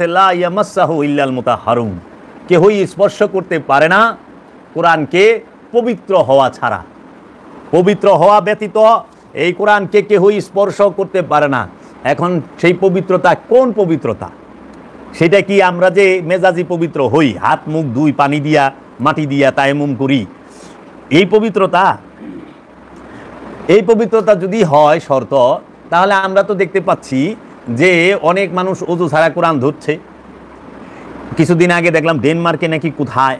লা ইয়ামাসসাহু ইল্লাল মুতাহহারুন, কেহই স্পর্শ করতে পারে না কোরআনকে পবিত্র হওয়া ছাড়া। পবিত্র হওয়া ব্যতীত এই কোরআনকে কেহই স্পর্শ করতে পারে না। এখন সেই পবিত্রতা কোন পবিত্রতা? সেটা কি আমরা যে মেজাজি পবিত্র হই, হাত মুখ ধুই পানি দিয়া মাটি দিয়া তায়াম্মুম করি, এই পবিত্রতা? এই পবিত্রতা যদি হয় শর্ত, তাহলে আমরা তো দেখতে পাচ্ছি যে অনেক মানুষ ওযু ছাড়া কোরআন ধরছে। কিছুদিন আগে দেখলাম ডেনমার্কে নাকি কোথায়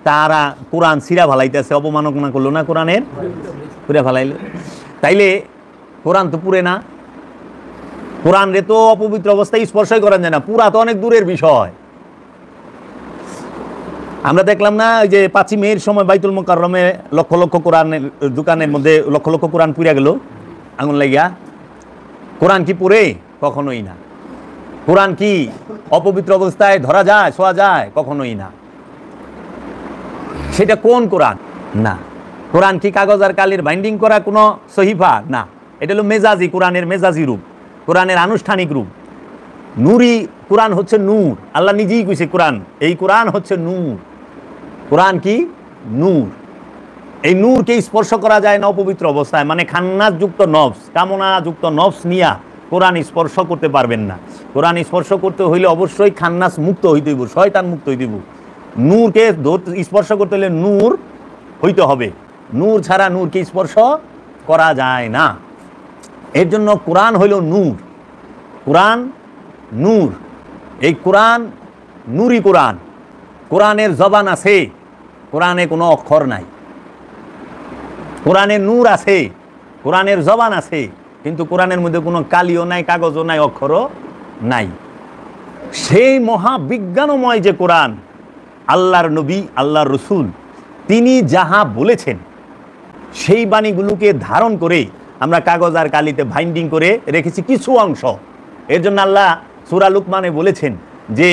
তারা কোরআন ছিঁড়া ফালাইতেছে, অবমাননা করলো না কোরআনের, পুরা ফালাইলো। তাইলে কোরআন তো পুরে না, কোরআন রে তো অপবিত্র অবস্থায় স্পর্শই করা যায় না, পুরা তো অনেক দূরের বিষয়। আমরা দেখলাম না ওই যে 5ই মের সময় বাইতুল মুকাররমে লক্ষ লক্ষ কোরআনের দোকানের মধ্যে লক্ষ লক্ষ কোরআন পুড়ে গেল আগুন লাগিয়া। কোরআন কি পুরে? কখনোই না। কোরআন কি অপবিত্র অবস্থায় ধরা যায়, ছোঁয়া যায়? কখনোই না। সেটা কোন কোরআন? না। কোরআন কি কাগজ আর কালির বাইন্ডিং করা কোনো সহিফা? না। এটা হলো মেজাজি, কোরআনের মেজাজি রূপ, কোরআনের আনুষ্ঠানিক রূপ। নূরি কোরআন হচ্ছে নূর। আল্লাহ নিজেই কইছে কোরআন, এই কোরআন হচ্ছে নূর। কোরআন কি? নূর। এই নূরকে স্পর্শ করা যায় না অপবিত্র অবস্থায়, মানে খান্নাস যুক্ত নফস, কামনা যুক্ত নফস নিয়া কোরআন স্পর্শ করতে পারবেন না। কোরআন স্পর্শ করতে হইলে অবশ্যই খান্নাস মুক্ত হইতে হইব, শয়তান মুক্ত হইতে হইব। নূরকে স্পর্শ করতে হলে নূর হইতে হবে, নূর ছাড়া নূরকে স্পর্শ করা যায় না। এর জন্য কোরআন হইল নূর। কোরআন নূর। এই কোরআন নূরি কোরআন। কোরআনের জবান আছে, কোরআনে কোনো অক্ষর নাই। কোরআনের নূর আছে, কোরআনের জবান আছে, কিন্তু কোরআনের মধ্যে কোনো কালিও নাই, কাগজও নাই, অক্ষরও নাই। সেই মহাবিজ্ঞানময় যে কোরআন, আল্লাহর নবী, আল্লাহর রসুল তিনি যাহা বলেছেন সেই বাণীগুলোকে ধারণ করে আমরা কাগজ আর কালিতে বাইন্ডিং করে রেখেছি কিছু অংশ। এর জন্য আল্লাহ সূরা লুকমানে বলেছেন যে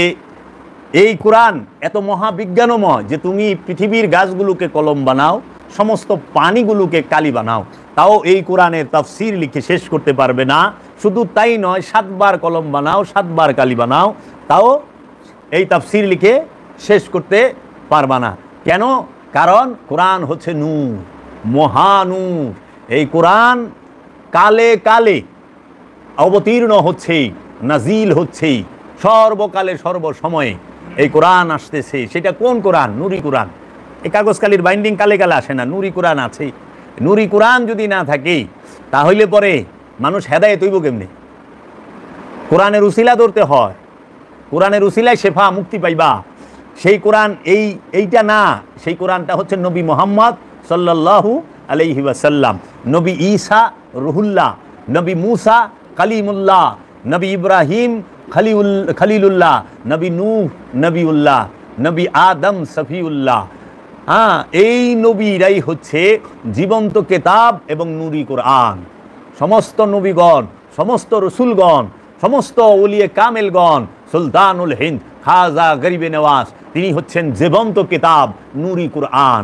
এই কোরআন এত মহাবিজ্ঞানময় যে তুমি পৃথিবীর গাছগুলোকে কলম বানাও, সমস্ত পানিগুলোকে কালি বানাও, তাও এই কোরআনের তাফসীর লিখে শেষ করতে পারবে না। শুধু তাই নয়, 7 বার কলম বানাও, 7 বার কালি বানাও, তাও এই তাফসীর লিখে শেষ করতে পারবা না। কেন? কারণ কোরআন হচ্ছে নূর, মহানূর। এই কোরআন কালে কালে অবতীর্ণ হচ্ছে, নাজিল হচ্ছে, সর্বকালে সর্বসময়ে এই কোরআন আসতেছে। সেটা কোন কোরআন? নূরি কোরআন। এই কাগজ কালির বাইন্ডিং কালে কালে আসে না, নূরি কোরআন আছে। নূরি কোরআন যদি না থাকে তাহলে পরে মানুষ হেদায়েত হইব কেমনে? কোরআনের উসিলা ধরতে হয়, কোরআনের উসিলায় শেফা, মুক্তি পাইবা। সেই কোরআন এইটা না, সেই কোরআনটা হচ্ছে নবী মুহাম্মদ সাল্লাল্লাহু আলাইহি ওয়াসাল্লাম, নবী ঈসা রুহুল্লাহ, নবী মুসা কালিমুল্লাহ, নবী ইব্রাহিম খলিলুল্লাহ, নবী নূহ নবীউল্লাহ, নবী আদম সফিউল্লাহ। এই নবীরাই হচ্ছে জীবন্ত কেতাব এবং নূরি কোরআন। সমস্ত নবীগণ, সমস্ত রসুলগণ, সমস্ত ওলিয়ে কামেলগণ, সুলতানুল হিন্দ খাজা গরিবে নওয়াজ, তিনি হচ্ছেন জীবন্ত কেতাব, নূরি কোরআন।